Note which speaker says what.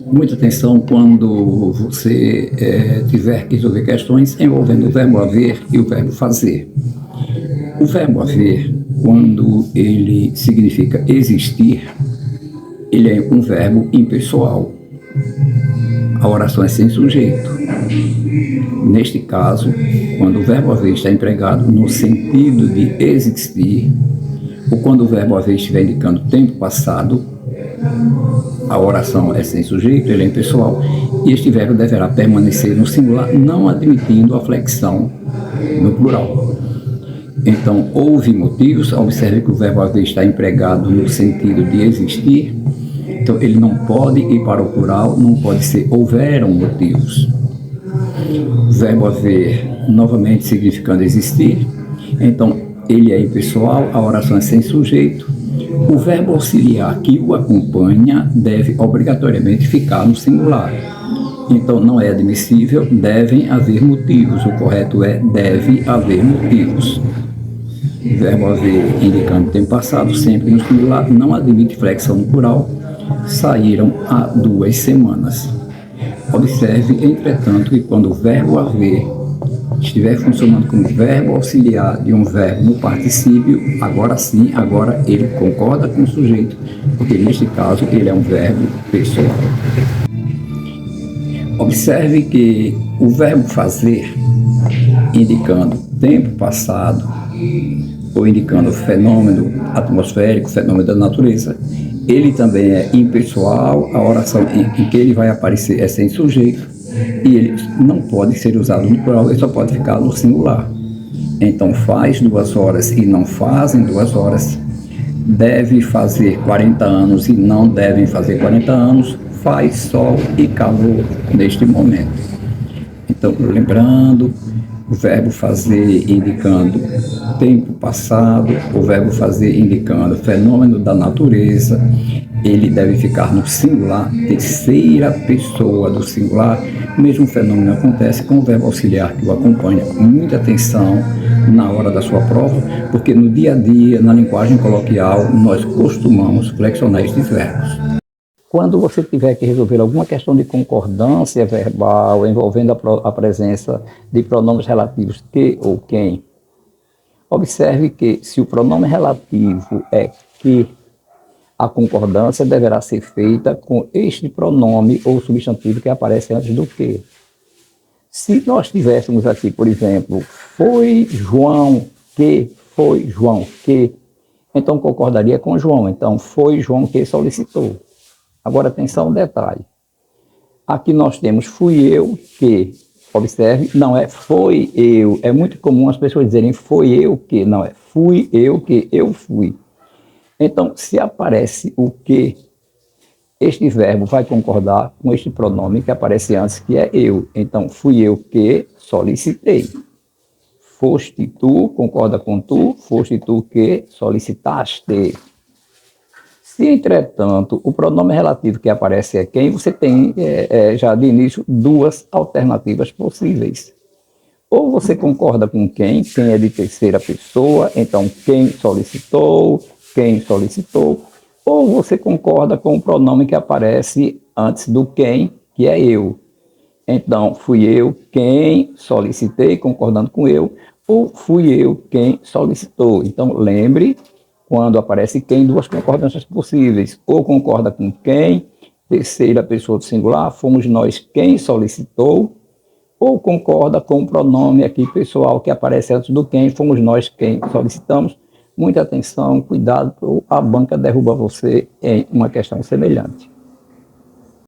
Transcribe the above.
Speaker 1: Muita atenção quando você tiver que resolver questões envolvendo o verbo haver e o verbo fazer. O verbo haver, quando ele significa existir, ele é um verbo impessoal. A oração é sem sujeito. Neste caso, quando o verbo haver está empregado no sentido de existir, ou quando o verbo haver estiver indicando tempo passado, a oração é sem sujeito, ele é impessoal, e este verbo deverá permanecer no singular, não admitindo a flexão no plural. Então, houve motivos, observe que o verbo haver está empregado no sentido de existir, então ele não pode ir para o plural, não pode ser houveram motivos. O verbo haver, novamente significando existir, então ele é impessoal, a oração é sem sujeito. O verbo auxiliar que o acompanha deve obrigatoriamente ficar no singular. Então não é admissível, devem haver motivos. O correto é deve haver motivos. O verbo haver indicando tempo passado, sempre no singular, não admite flexão no plural. Saíram há 2 semanas. Observe, entretanto, que quando o verbo haver estiver funcionando como verbo auxiliar de um verbo no particípio, agora sim, agora ele concorda com o sujeito, porque neste caso ele é um verbo pessoal. Observe que o verbo fazer, indicando tempo passado, ou indicando fenômeno atmosférico, fenômeno da natureza, ele também é impessoal, a oração em que ele vai aparecer é sem sujeito, e ele não pode ser usado no plural, ele só pode ficar no singular. Então faz 2 horas e não fazem 2 horas, deve fazer 40 anos e não devem fazer 40 anos, faz sol e calor neste momento. Então, lembrando, o verbo fazer indicando tempo passado, o verbo fazer indicando fenômeno da natureza, ele deve ficar no singular, terceira pessoa do singular. O mesmo fenômeno acontece com o verbo auxiliar que o acompanha. Muita atenção na hora da sua prova, porque no dia a dia, na linguagem coloquial, nós costumamos flexionar estes verbos. Quando você tiver que resolver alguma questão de concordância verbal envolvendo a presença de pronomes relativos que ou quem, observe que se o pronome relativo é que, a concordância deverá ser feita com este pronome ou substantivo que aparece antes do que. Se nós tivéssemos aqui, por exemplo, foi João que, então concordaria com João. Então, foi João que solicitou. Agora, atenção, detalhe. Aqui nós temos fui eu que, observe, não é foi eu. É muito comum as pessoas dizerem foi eu que, não é fui eu que, eu fui. Então, se aparece o que, este verbo vai concordar com este pronome que aparece antes, que é eu. Então, fui eu que solicitei. Foste tu, concorda com tu, foste tu que solicitaste. Se, entretanto, o pronome relativo que aparece é quem, você tem já de início 2 alternativas possíveis. Ou você concorda com quem é de terceira pessoa, então quem solicitou, ou você concorda com o pronome que aparece antes do quem, que é eu. Então, fui eu quem solicitei, concordando com eu, ou fui eu quem solicitou. Então, lembre, quando aparece quem, 2 concordâncias possíveis. Ou concorda com quem, terceira pessoa do singular, fomos nós quem solicitou, ou concorda com o pronome aqui pessoal que aparece antes do quem, fomos nós quem solicitamos. Muita atenção, cuidado, a banca derruba você em uma questão semelhante.